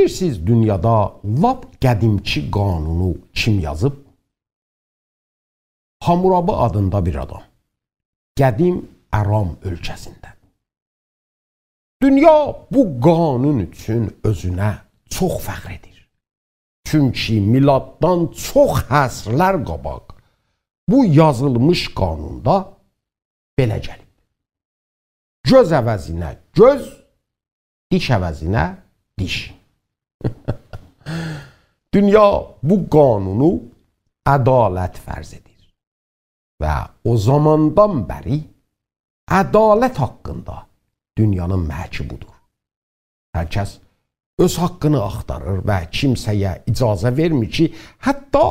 Bilirsiniz, dünyada lap qədimçi qanunu kim yazıb? Hammurabi adında bir adam. Qədim Aram ölkəsində. Dünya bu qanun üçün özünə çox fəxr edir. Çünki miladdan çox əsrlər qabaq bu yazılmış qanunda belə gəlib. Göz əvəzinə göz, diş əvəzinə diş. Dünya bu qanunu ədalət fərz edir. Və o zamandan bəri ədalət haqqında dünyanın məhki budur. Hər kəs öz haqqını axtarır və kimsəyə icazə vermir ki, hətta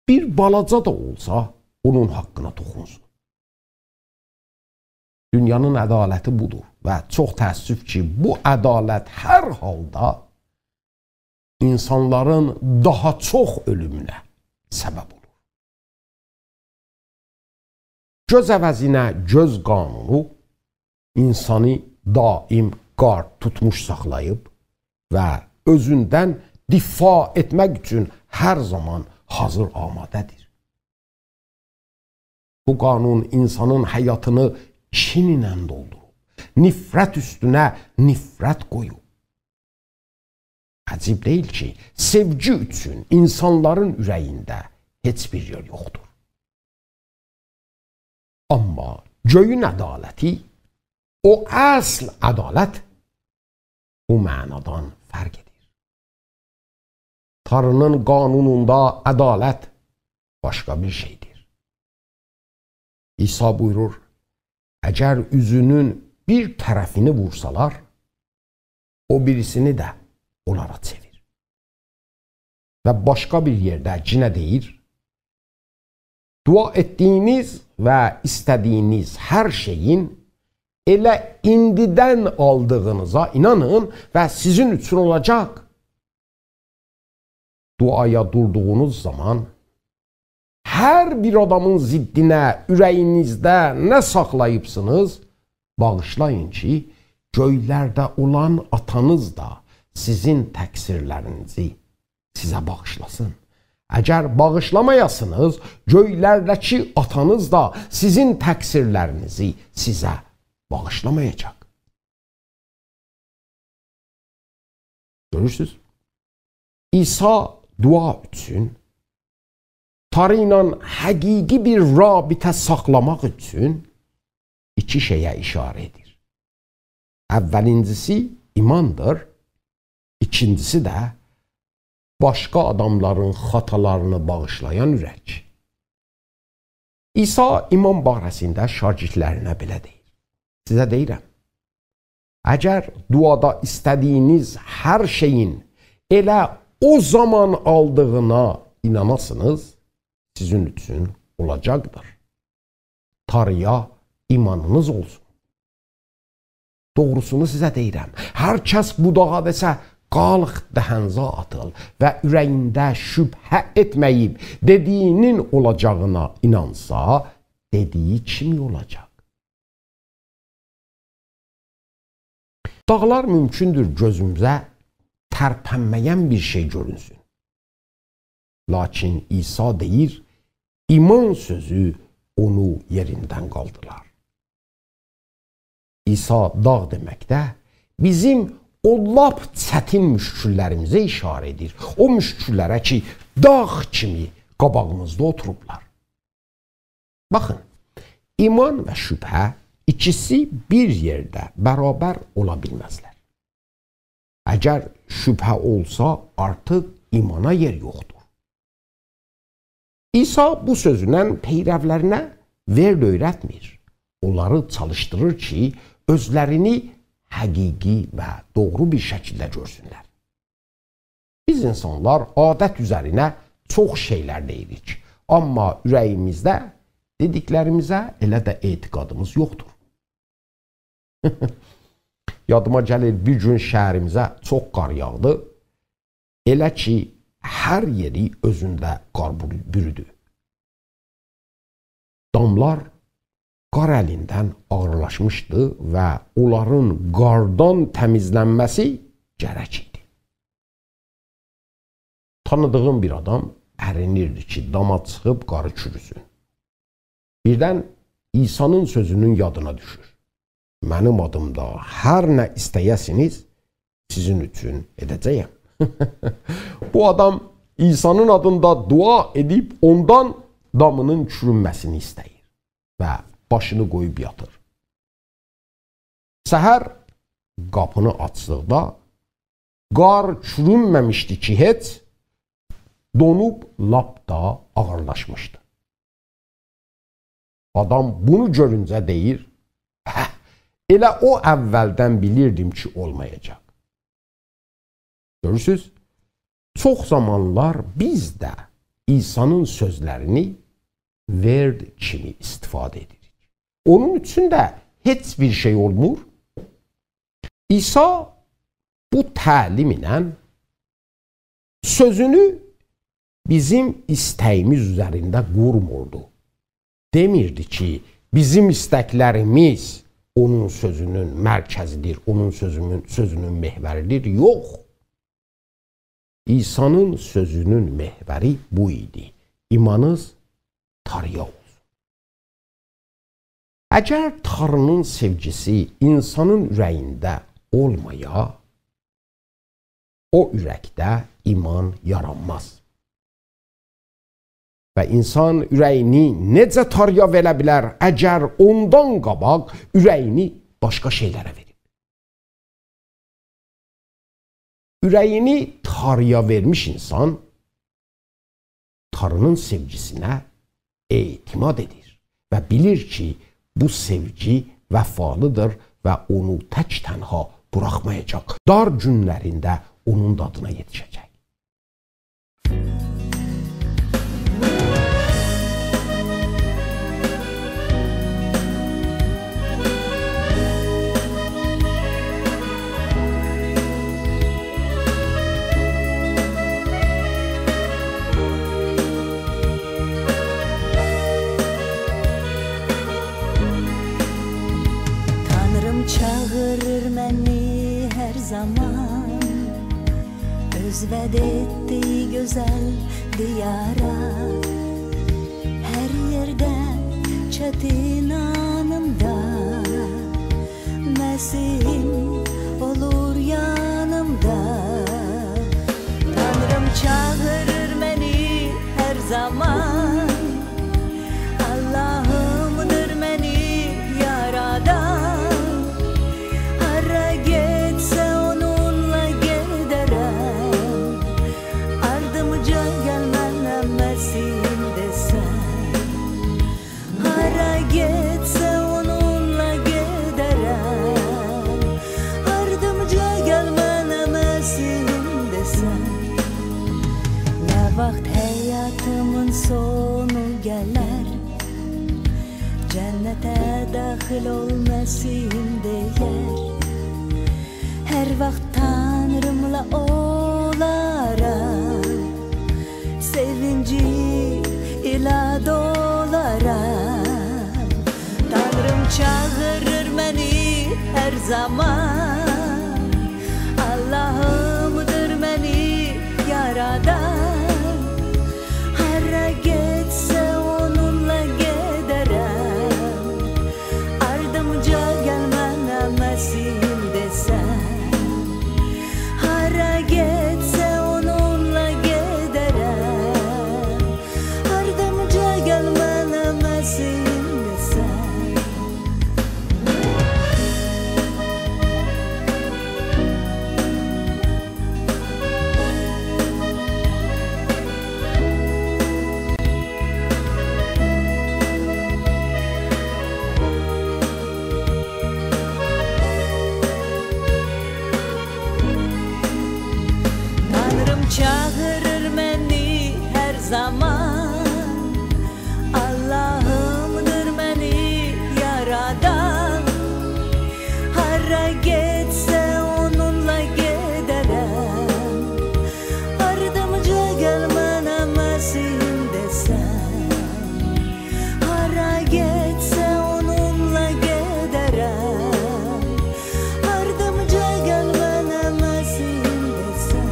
bir balaca da olsa onun haqqına toxunsun. Dünyanın ədaləti budur və çox təəssüf ki, bu ədalət hər halda insanların daha çox ölümünə səbəb olur. Göz əvəzinə göz qanunu insanı daim qard tutmuş saxlayıb və özündən difa etmək üçün hər zaman hazır amadədir. Bu qanun insanın həyatını kin ilə doldurub, nifrət üstünə nifrət qoyub. Əcib deyil ki, sevgi üçün insanların ürəyində heç bir yer yoxdur. Amma göyün ədaləti, o əsl ədalət bu mənadan fərq edir. Tanrının qanununda ədalət başqa bir şeydir. İsa buyurur, əgər üzünün bir tərəfini vursalar, o birisini də onlara çevir. Və başqa bir yerdə cinə deyir, dua etdiyiniz və istədiyiniz hər şeyin elə indidən aldığınıza inanın və sizin üçün olacaq. Duaya durduğunuz zaman hər bir adamın ziddinə, ürəyinizdə nə saxlayıbsınız, bağışlayın ki, göylərdə olan atanız da sizin təqsirlərinizi sizə bağışlasın. Əgər bağışlamayasınız, göylərdəki atanız da sizin təqsirlərinizi sizə bağışlamayacaq. Görürsünüz? İsa dua üçün, Tanrı ilə həqiqi bir rabitə saxlamaq üçün iki şeyə işarə edir. Əvvəlincisi imandır, ikincisi də başqa adamların xatalarını bağışlayan ürək. İsa iman barəsində şagirdlərinə belə deyir. Sizə deyirəm, əgər duada istədiyiniz hər şeyin elə o zaman aldığına inanasınız, sizin üçün olacaqdır. Tanrıya imanınız olsun. Doğrusunu sizə deyirəm, hər kəs bu dağa desə, qalıq dəhənza atıl və ürəyində şübhə etməyib, dediyinin olacağına inansa, dediyi kimi olacaq. Dağlar mümkündür gözümüzə tərpənməyən bir şey görünsün. Lakin İsa deyir, iman sözü onu yerindən qaldırar. İsa dağ deməkdə bizim o lap çətin müşküllərimizə işarə edir. O müşküllərə ki, dağ kimi qabağımızda oturublar. Baxın, iman və şübhə ikisi bir yerdə bərabər ola bilməzlər. Əgər şübhə olsa, artıq imana yer yoxdur. İsa bu sözündən peyrəvlərinə verd öyrətmir. Onları çalışdırır ki, özlərini həqiqi və doğru bir şəkildə görsünlər. Biz insanlar adət üzərinə çox şeylər deyirik. Amma ürəyimizdə dediklərimizə elə də etiqadımız yoxdur. Yadıma gəlir, bir gün şəhərimizə çox qar yağdı. Elə ki, hər yeri özündə qar bürüdü. Damlar qar əlindən ağırlaşmışdı və onların qardan təmizlənməsi gərək idi. tanıdığım bir adam ərinirdi ki, dama çıxıb qarı çürüsün. Birdən İsa'nın sözünün yadına düşür. Mənim adımda hər nə istəyəsiniz, sizin üçün edəcəyəm. Bu adam İsa'nın adında dua edib ondan damının çürünməsini istəyir və başını qoyub yatır. Səhər qapını açdıqda qar çürünməmişdi ki, heç donub lap da ağırlaşmışdı. Adam bunu görüncə deyir, elə o əvvəldən bilirdim ki, olmayacaq. Görürsünüz, çox zamanlar biz də İsa'nın sözlərini verd kimi istifadə edirik. Onun üçün də heç bir şey olmur. İsa bu təlim ilə sözünü bizim istəyimiz üzərində qurmurdu. Demirdi ki, bizim istəklərimiz onun sözünün mərkəzidir, onun sözünün mehvəridir. Yox. İsa'nın sözünün mehvəri bu idi. İmanınız Tanrıya olsun. Əgər Tanrının sevgisi insanın ürəyində olmaya, o ürəkdə iman yaranmaz. Və insan ürəyini necə Tanrıya verə bilər, əgər ondan qabaq ürəyini başqa şeylərə verir. Ürəyini Tanrıya vermiş insan, Tanrının sevgisinə etimad edir və bilir ki, bu sevgi vəfalıdır və onu tək tənha buraxmayacaq. Dar günlərində onun dadına yetişəcək. Çağırır məni hər zaman, öz vəd etdiyi gözəl diyara. Hər yerdə çətin anımda Məsihim olur yanımda. Tanrım çağırır məni hər zaman, Allahımdır məni yaradan. Vaxt həyatımın sonu gələr, cənnətə daxil ol Məsihim deyər. Hər vaxt Tanrımla olaram, sevinci ilə dolaram. Tanrım çağırır məni hər zaman, Allahımdır məni yaradan. Getse onunla giderim, ardımca gelmene Mesih'im desem. Hara getse onunla giderim, ardımca gelmene Mesih'im desem. Çağırır məni hər zaman, Allahımdır məni yaradan. Hara getsə onunla gedərəm, ardımca gəl mənə Məsihim desəm. Hara getsə onunla gedərəm, ardımca gəl mənə Məsihim desəm.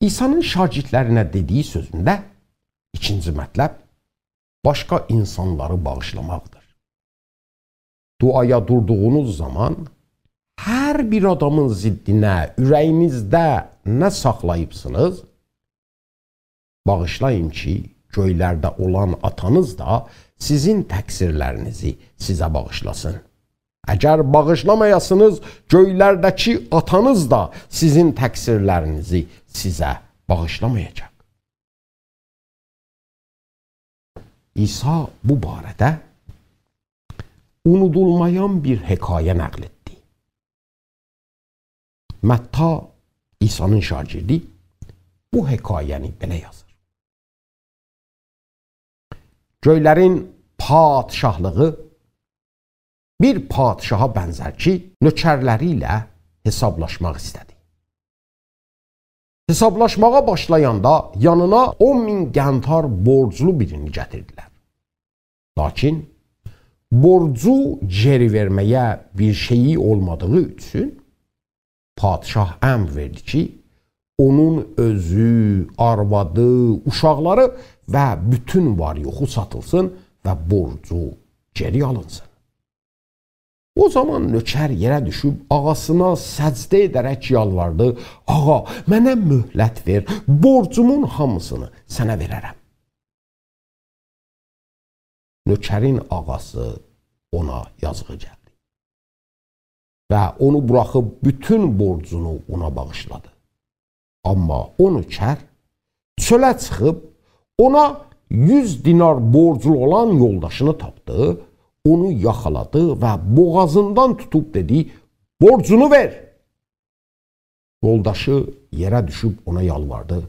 İsa'nın şagirdlərinə dediyi sözündə ikinci mətləb başqa insanları bağışlamaqdır. Duaya durduğunuz zaman hər bir adamın ziddinə, ürəyinizdə nə saxlayıbsınız, bağışlayın ki, göylərdə olan atanız da sizin təqsirlərinizi sizə bağışlasın. Əgər bağışlamayasınız, göylərdəki atanız da sizin təqsirlərinizi sizə bağışlamayacaq. İsa bu barədə unudulmayan bir hekayə nəql etdi. Mətta, İsa'nın şagirdi, bu hekayəni belə yazır. Göylərin padişahlığı bir padişaha bənzər ki, nökərləri ilə hesablaşmaq istədi. Hesablaşmağa başlayanda yanına 10.000 qəntar borclu birini gətirdilər. Lakin borcu geri verməyə bir şeyi olmadığı üçün padişah əmr verdi ki, onun özü, arvadı, uşaqları və bütün var-yoxu satılsın və borcu geri alınsın. O zaman nökər yerə düşüb ağasına səcdə edərək yalvardı. Ağa, mənə möhlət ver, borcumun hamısını sənə verərəm. Nökərin ağası ona yazığı gəldi və onu buraxıb bütün borcunu ona bağışladı. Amma o nökər çölə çıxıb ona 100 dinar borclu olan yoldaşını tapdı, onu yaxaladı və boğazından tutub dedi, borcunu ver. Yoldaşı yerə düşüb ona yalvardı,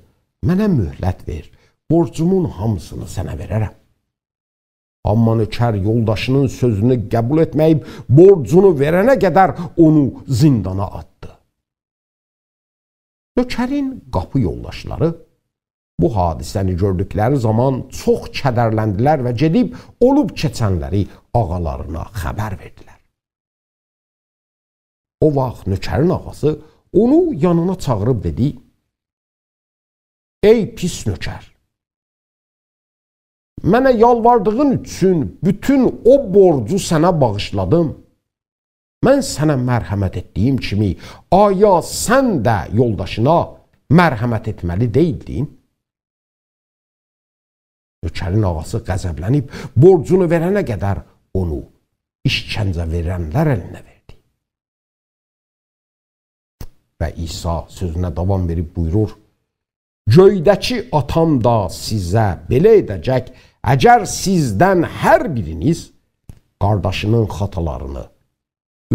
mənə möhlət ver, borcumun hamısını sənə verərəm. Amma nökər yoldaşının sözünü qəbul etməyib, borcunu verənə qədər onu zindana atdı. Nökərin qapı yoldaşları bu hadisəni gördükləri zaman çox kədərləndilər və gedib olub keçənləri ağalarına xəbər verdilər. O vaxt nökərin ağası onu yanına çağırıb dedi, ey pis nökər, mənə yalvardığın üçün bütün o borcu sənə bağışladım. Mən sənə mərhəmət etdiyim kimi, aya sən də yoldaşına mərhəmət etməli deyildin? Nökərin ağası qəzəblənib, borcunu verənə qədər onu işkəncə verənlər əlinə verdi. Və İsa sözünə davam verib buyurur, göydəki atam da sizə belə edəcək, əgər sizdən hər biriniz qardaşının xatalarını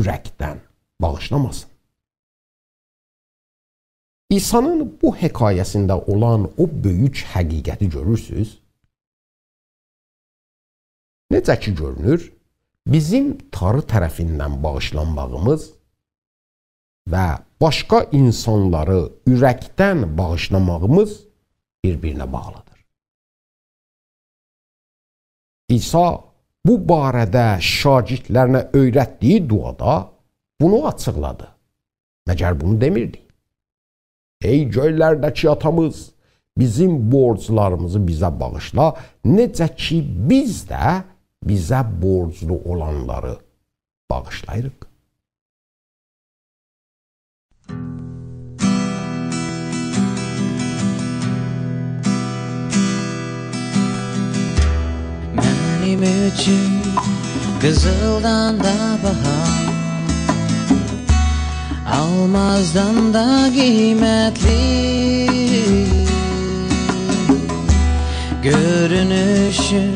ürəkdən bağışlamasın. İsa'nın bu hekayəsində olan o böyük həqiqəti görürsünüz. Necə ki görünür, bizim Tanrı tərəfindən bağışlanmağımız və başqa insanları ürəkdən bağışlamağımız bir-birinə bağlıdır. İsa bu barədə şagirdlərinə öyrətdiyi duada bunu açıqladı. Məgər bunu demirdi? Ey göylərdəki atamız, bizim borclarımızı bizə bağışla, necə ki biz də bizə borclu olanları bağışlayırıq. Mənim üçün qızıldan da bahar, almazdan da qiymətli, görünüşün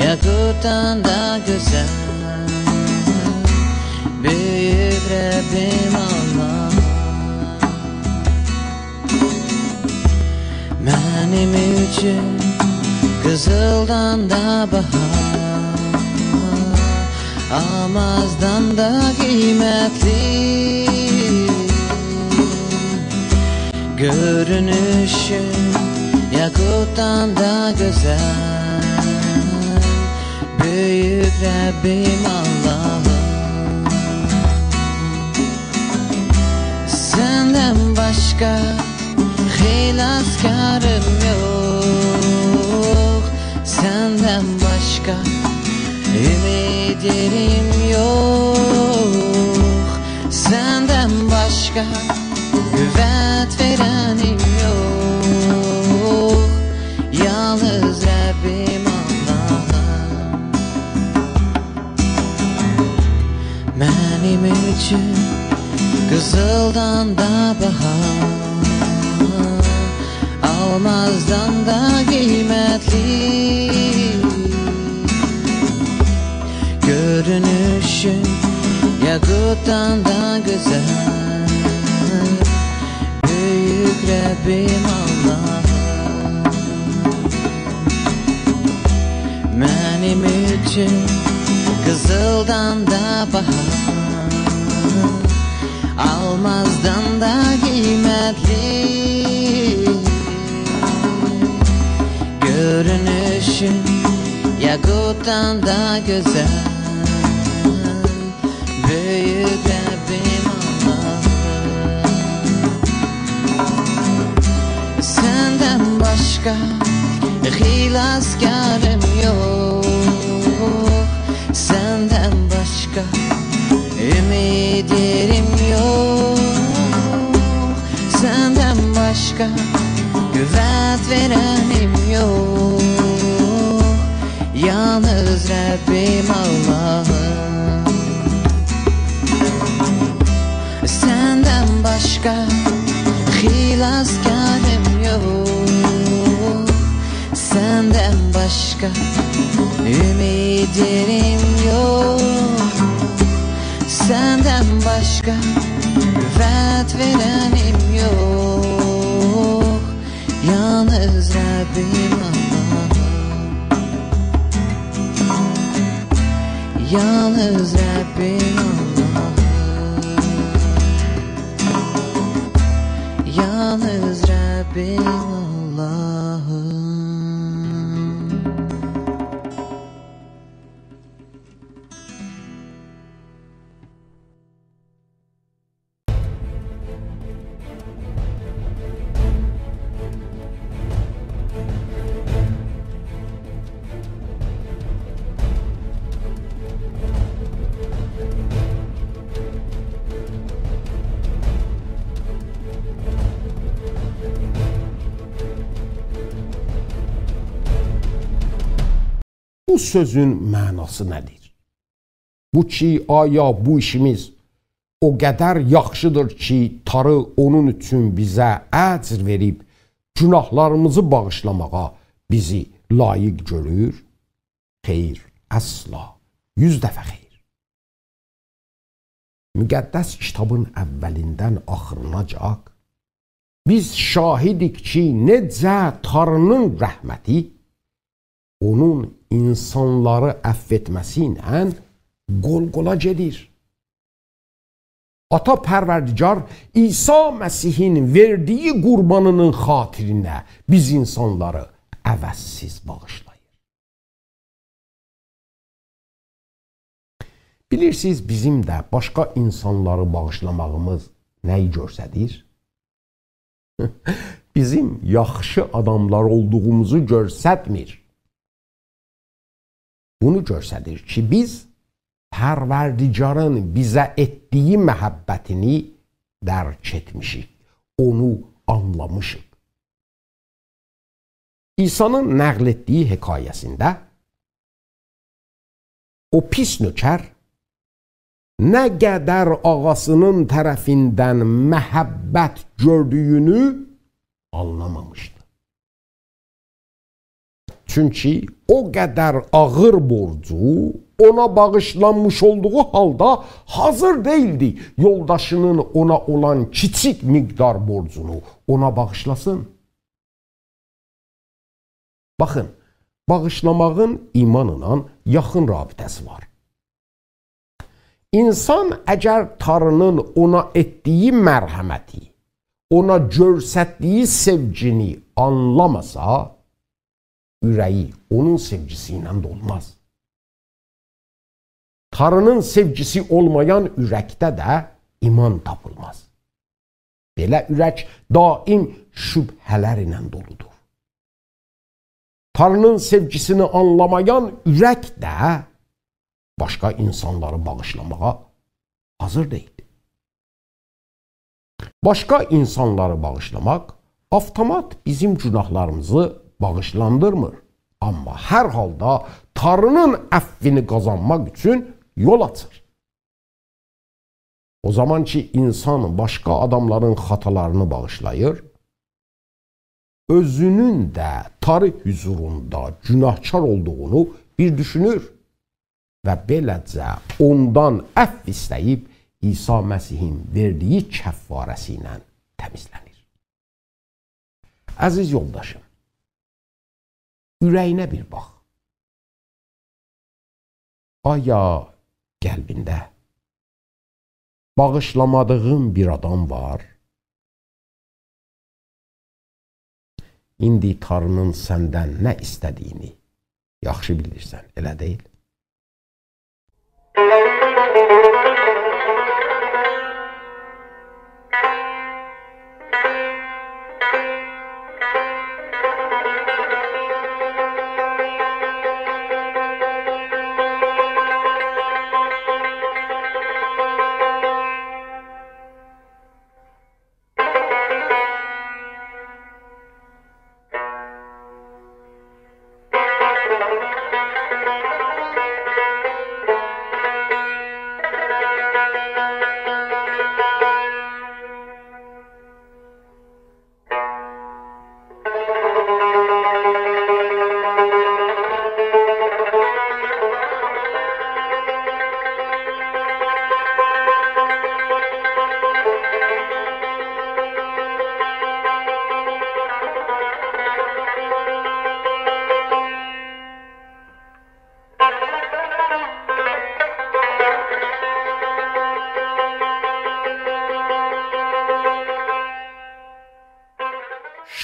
yakuttan da güzel, büyük Rabbim Allah. Benim için kızıldan da bahar, almazdan da kıymetli, görünüşün yakuttan da güzel, büyük Rabbim Allah'ım. Senden başka Xilaskarım yok senden başka, ümidim yok senden başka, güvət verənim yok, yalnız Rəbbim Allah'ım. Mənim üçün qızıldan da bahar, almazdan da qiymətli, görünüşün yakuttan da güzel, büyük Rabbim Allah'ım. Benim için kızıldan da bahar, almazdan da kıymetli, görünüşün yakuttan da güzel, büyük Rabbim Allah'ım. Senden başka xilaskarım yok, senden başka ümidim yok, senden başka güvət verənim yok, yalnız Rabbim Allah'ım. Senden başka xilaskarım yok, senden başka ümidim yok, senden başka güvət verənim yok, yalnız Rabbim Allah'ım. Yalnız Rabbim Allah'ım. Yalnız Rabbim Allah'ım. Bu sözün mənası nədir? Bu ki, aya bu işimiz o qədər yaxşıdır ki, Tanrı onun üçün bizə əcr verib, günahlarımızı bağışlamağa bizi layiq görür? Xeyr, əsla, 100 dəfə xeyr. Müqəddəs kitabın əvvəlindən axırınacaq biz şahidik ki, necə Tanrının rəhməti onun insanları əff etməsi ilə qol-qola gedir. Ata Pərverdigar İsa Məsihin verdiyi qurbanının xatirinə biz insanları əvəzsiz bağışlayır. Bilirsiniz, bizim də başqa insanları bağışlamağımız nəyi göstərir? Bizim yaxşı adamlar olduğumuzu göstərmir. Bunu göstərir ki, biz Pərverdigarın bizə etdiyi məhəbbətini dərk etmişik, onu anlamışıq. İsa'nın nəql etdiyi hekayəsində o pis nökər nə qədər ağasının tərəfindən məhəbbət gördüyünü anlamamışdı. Çünki o qədər ağır borcu ona bağışlanmış olduğu halda hazır değildi yoldaşının ona olan kiçik miqdar borcunu ona bağışlasın. Baxın, bağışlamağın imanla yaxın rabitəsi var. İnsan əgər Tanrının ona etdiyi mərhəməti, ona göstərdiyi sevgini anlamasa, ürəyi onun sevgisi ilə dolmaz. Tanrının sevgisi olmayan ürəkdə də iman tapılmaz. belə ürək daim şübhələr ilə doludur. Tanrının sevgisini anlamayan ürək də başqa insanları bağışlamağa hazır deyil. Başqa insanları bağışlamaq avtomat bizim günahlarımızı bağışlandırmır. Amma hər halda Tanrının əffini qazanmaq üçün yol açır. O zaman ki insan başqa adamların xatalarını bağışlayır, özünün də Tanrı huzurunda günahkar olduğunu bir düşünür və beləcə ondan əff istəyib İsa Məsihin verdiyi kəffarəsi ilə təmizlənir. Əziz yoldaşım, ürəyinə bir bax. Aya qəlbində bağışlamadığın bir adam var? İndi Tanrının səndən nə istədiyini yaxşı bilirsən, elə deyil?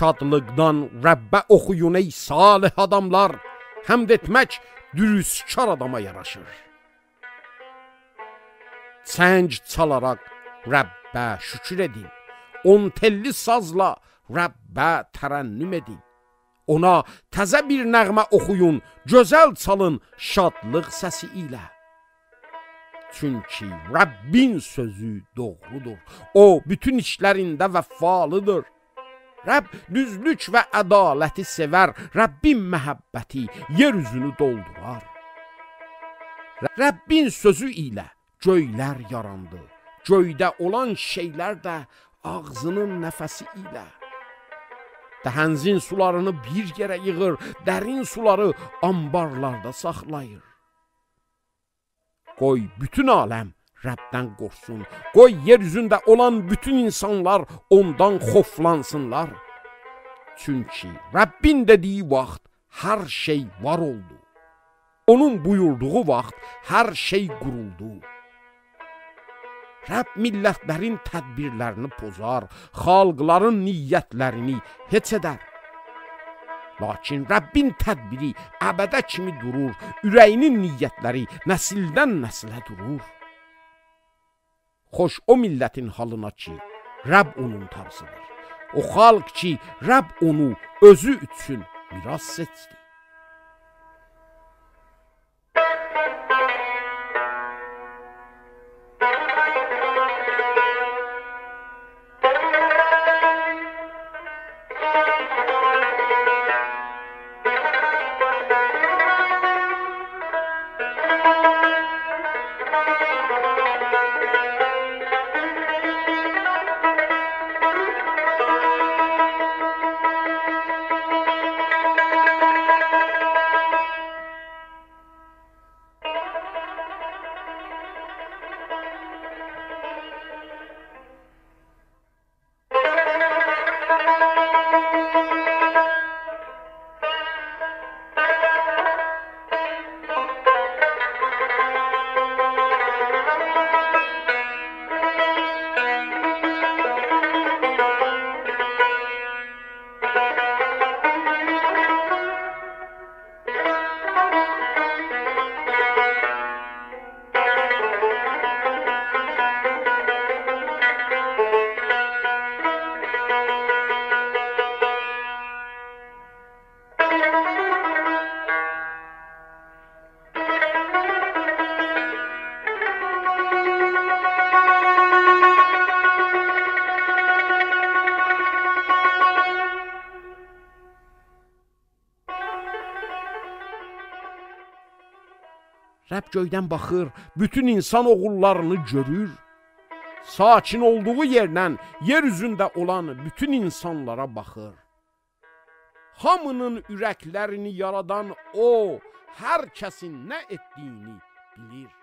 Şadlıqdan Rəbbə oxuyun ey salih adamlar, həmd etmək dürüstkar adama yaraşır. Çəng çalaraq Rəbbə şükür edin, on telli sazla Rəbbə tərənnüm edin. Ona təzə bir nəğmə oxuyun, gözəl çalın şadlıq səsi ilə. Çünki Rəbbin sözü doğrudur, o bütün işlərində vəfalıdır. Rəbb düzlük və ədaləti sevər, Rəbbin məhəbbəti yer üzünü doldurar. Rəbbin sözü ilə göylər yarandı, göydə olan şeylər də ağzının nəfəsi ilə. Dəhənzin sularını bir yerə yığır, dərin suları ambarlarda saxlayır. Qoy bütün aləm Rəbdən qorxsun, qoy yer üzündə olan bütün insanlar ondan xoflansınlar. Çünki Rəbbin dediyi vaxt hər şey var oldu. Onun buyurduğu vaxt hər şey quruldu. Rəbb millətlərin tədbirlərini pozar, xalqların niyyətlərini heç edər. Lakin Rəbbin tədbiri əbədə kimi durur, ürəyinin niyyətləri nəsildən nəsilə durur. Xoş o millətin halına ki, Rəbb onun tarzıdır. O xalq ki, Rəbb onu özü üçün miras seçdi. Rəbb göydən baxır, bütün insan oğullarını görür. Sakin olduğu yerdən yer üzündə olan bütün insanlara baxır. Hamının ürəklərini yaradan o, hər kəsin nə etdiyini bilir.